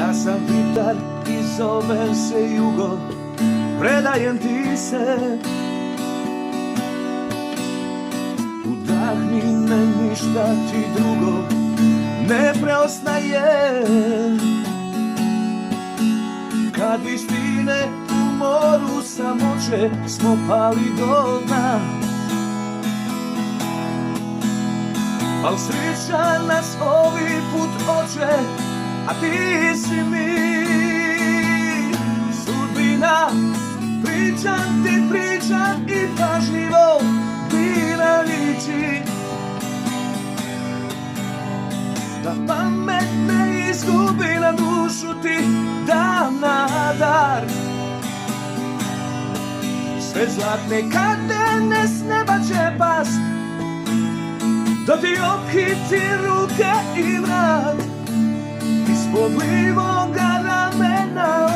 Ja sam vitar i zovem se jugo, predajem ti se. Udahni me, ništa ti drugo ne preostaje. Kad istine u moru samoće smo pali do dna, al sreća nas ovi put hoće, a ti si mi sudbina. Pričam ti, pričam i pažljivo biram riječi, da pamet ne izgubi, na dušu ti dam nadar. Sve zlatne kadene s neba će past, da ti okhiti ruke i vrat, ispod livoga ramena